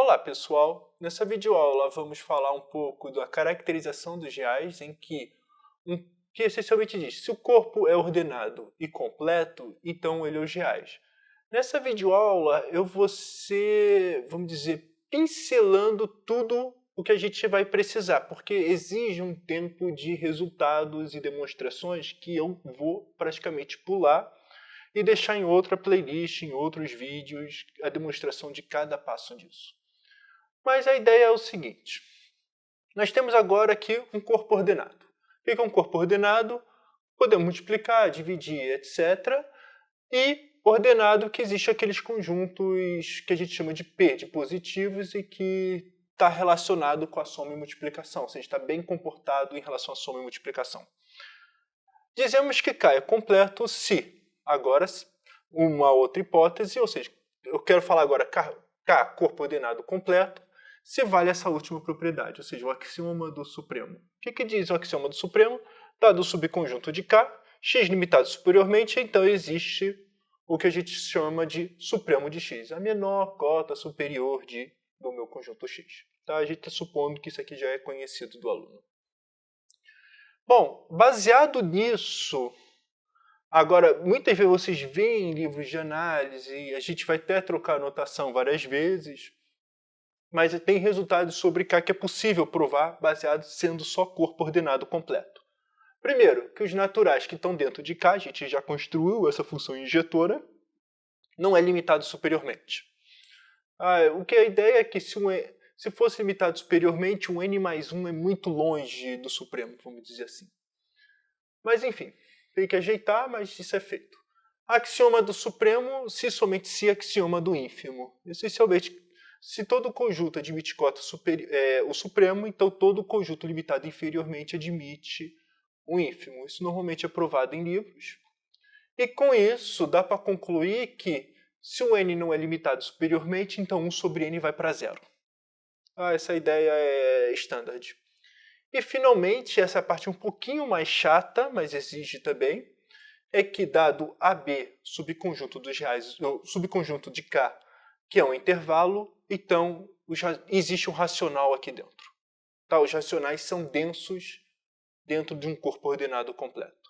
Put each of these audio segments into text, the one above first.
Olá pessoal, nessa videoaula vamos falar um pouco da caracterização dos reais que essencialmente diz se o corpo é ordenado e completo, então ele é os reais. Nessa videoaula eu vou ser, vamos dizer, pincelando tudo o que a gente vai precisar, porque exige um tempo de resultados e demonstrações que eu vou praticamente pular e deixar em outra playlist, em outros vídeos, a demonstração de cada passo disso. Mas a ideia é o seguinte, nós temos agora aqui um corpo ordenado. O que é um corpo ordenado? Podemos multiplicar, dividir, etc. E ordenado que existe aqueles conjuntos que a gente chama de P, de positivos, e que está relacionado com a soma e multiplicação, ou seja, está bem comportado em relação à soma e multiplicação. Dizemos que K é completo se, agora, uma outra hipótese, ou seja, eu quero falar agora K, corpo ordenado completo, se vale essa última propriedade, ou seja, o axioma do supremo. O que diz o axioma do supremo? Dado o subconjunto de K, x limitado superiormente, então existe o que a gente chama de supremo de x, a menor cota superior do meu conjunto x. Tá? A gente está supondo que isso aqui já é conhecido do aluno. Bom, baseado nisso, agora, muitas vezes vocês veem livros de análise, e a gente vai até trocar a notação várias vezes, mas tem resultados sobre K que é possível provar baseado sendo só corpo ordenado completo. Primeiro, que os naturais que estão dentro de K, a gente já construiu essa função injetora, não é limitado superiormente. O que a ideia é que se fosse limitado superiormente, um n mais 1 é muito longe do supremo, vamos dizer assim. Mas enfim, tem que ajeitar, mas isso é feito. Axioma do supremo, se somente se axioma do ínfimo. Essencialmente, se todo conjunto admite cota o supremo, então todo conjunto limitado inferiormente admite o ínfimo. Isso normalmente é provado em livros. E com isso, dá para concluir que se o n não é limitado superiormente, então 1 sobre n vai para zero. Essa ideia é standard. E finalmente, essa parte um pouquinho mais chata, mas exige também, é que dado AB, subconjunto dos reais, ou subconjunto de K, que é um intervalo, então existe um racional aqui dentro. Tá? Os racionais são densos dentro de um corpo ordenado completo.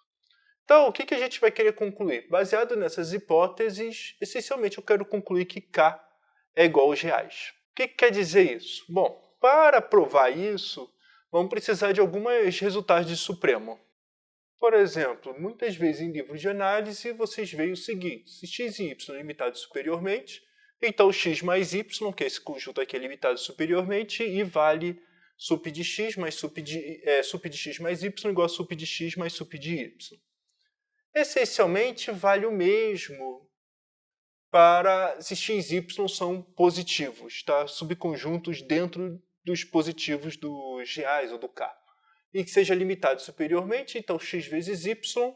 Então, o que a gente vai querer concluir? Baseado nessas hipóteses, essencialmente eu quero concluir que K é igual aos reais. O que quer dizer isso? Bom, para provar isso, vamos precisar de alguns resultados de supremo. Por exemplo, muitas vezes em livros de análise vocês veem o seguinte, se x e y é limitado superiormente, então x mais y, que é esse conjunto aqui, é limitado superiormente e vale sup de x mais sup de x mais y igual a sup de x mais sup de y. Essencialmente vale o mesmo para se x e y são positivos, tá? Subconjuntos dentro dos positivos dos reais ou do K. E que seja limitado superiormente, então x vezes y,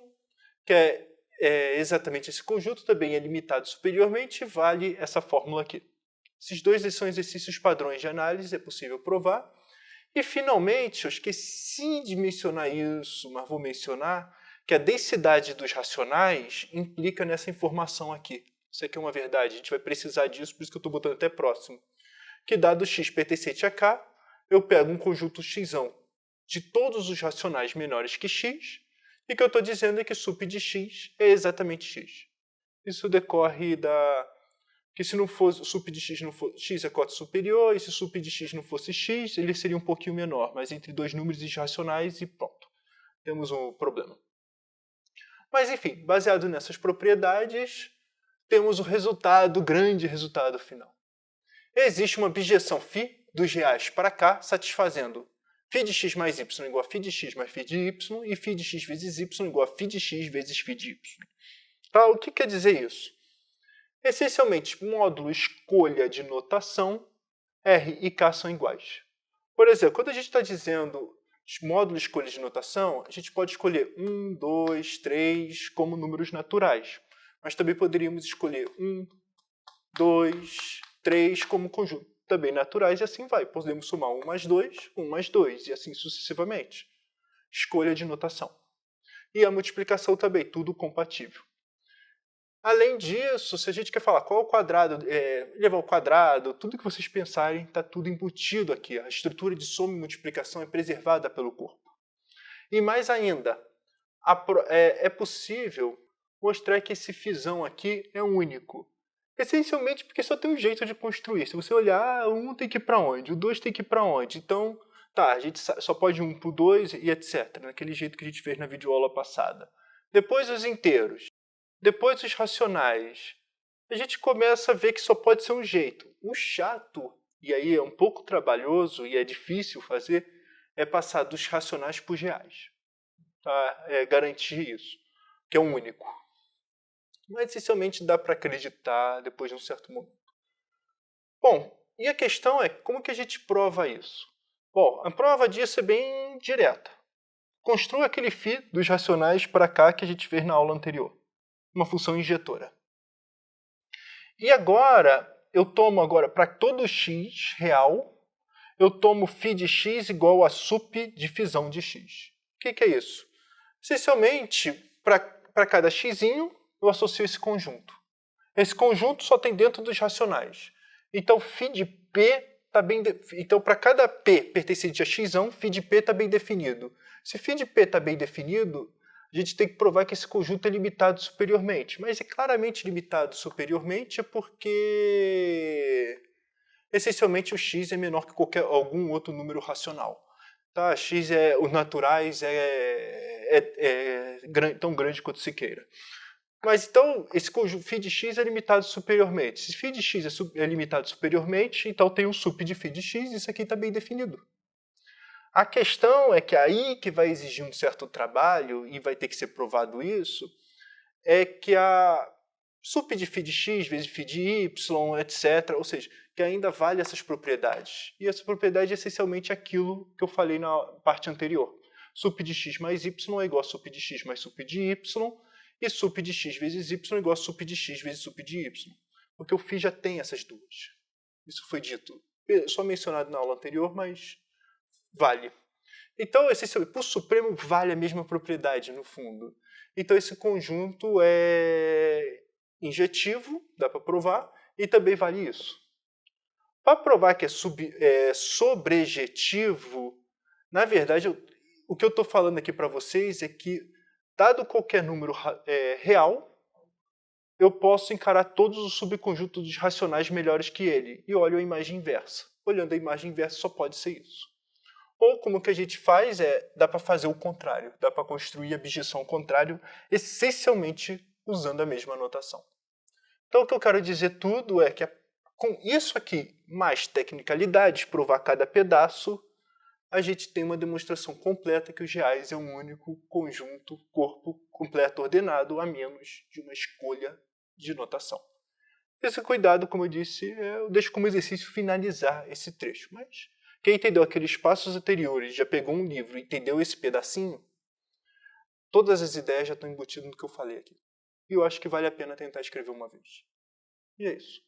que é exatamente esse conjunto, também é limitado superiormente, vale essa fórmula aqui. Esses dois são exercícios padrões de análise, é possível provar. E finalmente, eu esqueci de mencionar isso, mas vou mencionar, que a densidade dos racionais implica nessa informação aqui. Isso aqui é uma verdade, a gente vai precisar disso, por isso que eu estou botando até próximo. Que dado x pertencente a K, eu pego um conjunto x de todos os racionais menores que x, e o que eu estou dizendo é que sup de x é exatamente x. Isso decorre que se não fosse sup de x, x é cota superior, e se sup de x não fosse x, ele seria um pouquinho menor, mas entre dois números irracionais e pronto. Temos um problema. Mas enfim, baseado nessas propriedades, temos o grande resultado final. Existe uma objeção φ dos reais para K satisfazendo φ de x mais y igual a φ de x mais φ de y e φ de x vezes y igual a φ de x vezes φ de y. Tá? O que quer dizer isso? Essencialmente, módulo escolha de notação, R e K são iguais. Por exemplo, quando a gente está dizendo módulo escolha de notação, a gente pode escolher 1, 2, 3 como números naturais. Mas também poderíamos escolher 1, 2, 3 como conjunto também naturais e assim vai. Podemos somar 1 mais 2 e assim sucessivamente. Escolha de notação. E a multiplicação também, tudo compatível. Além disso, se a gente quer falar qual é o quadrado, levar ao quadrado, tudo que vocês pensarem está tudo embutido aqui. A estrutura de soma e multiplicação é preservada pelo corpo. E mais ainda, é possível mostrar que esse fisão aqui é único. Essencialmente porque só tem um jeito de construir. Se você olhar, o 1 tem que ir para onde, o 2 tem que ir para onde. Então, tá, a gente só pode 1 para o 2 e etc. Naquele jeito que a gente fez na videoaula passada. Depois os inteiros. Depois os racionais. A gente começa a ver que só pode ser um jeito. O chato, e aí é um pouco trabalhoso e é difícil fazer, é passar dos racionais para os reais. Tá? Garantir isso, que é o único. Mas essencialmente dá para acreditar depois de um certo momento. Bom, e a questão é como que a gente prova isso? Bom, a prova disso é bem direta. Construa aquele φ dos racionais para cá que a gente fez na aula anterior. Uma função injetora. E agora, eu tomo para todo x real, eu tomo φ de x igual a sup de fisão de x. O que é isso? Essencialmente, para cada x, eu associo esse conjunto. Esse conjunto só tem dentro dos racionais. Então, φ de p está bem... Então, para cada p pertencente a x, φ de p está bem definido. Se φ de p está bem definido, a gente tem que provar que esse conjunto é limitado superiormente. Mas é claramente limitado superiormente porque, essencialmente, o x é menor que algum outro número racional. Tá? X os naturais tão grande quanto se queira. Mas então, esse conjunto φ de x é limitado superiormente. Se φ de x é limitado superiormente, então tem um sup de φ de x, isso aqui está bem definido. A questão é que aí que vai exigir um certo trabalho, e vai ter que ser provado isso, é que a sup de φ de x vezes φ de y, etc., ou seja, que ainda vale essas propriedades. E essa propriedade é essencialmente aquilo que eu falei na parte anterior. Sup de x mais y é igual a sup de x mais sup de y, e sup de x vezes y é igual a sup de x vezes sup de y. Porque o φ já tem essas duas. Isso foi dito, só mencionado na aula anterior, mas vale. Então, essencialmente, por supremo, vale a mesma propriedade, no fundo. Então, esse conjunto é injetivo, dá para provar, e também vale isso. Para provar que é sobrejetivo, na verdade, o que eu estou falando aqui para vocês é que, dado qualquer número real, eu posso encarar todos os subconjuntos dos racionais melhores que ele. E olho a imagem inversa. Olhando a imagem inversa, só pode ser isso. Ou como que a gente faz dá para fazer o contrário. Dá para construir a objeção ao contrário, essencialmente usando a mesma notação. Então o que eu quero dizer tudo é que com isso aqui, mais tecnicalidades, provar cada pedaço, a gente tem uma demonstração completa que os reais é um único conjunto, corpo completo ordenado, a menos de uma escolha de notação. Esse cuidado, como eu disse, eu deixo como exercício finalizar esse trecho. Mas quem entendeu aqueles passos anteriores, já pegou um livro e entendeu esse pedacinho, todas as ideias já estão embutidas no que eu falei aqui. E eu acho que vale a pena tentar escrever uma vez. E é isso.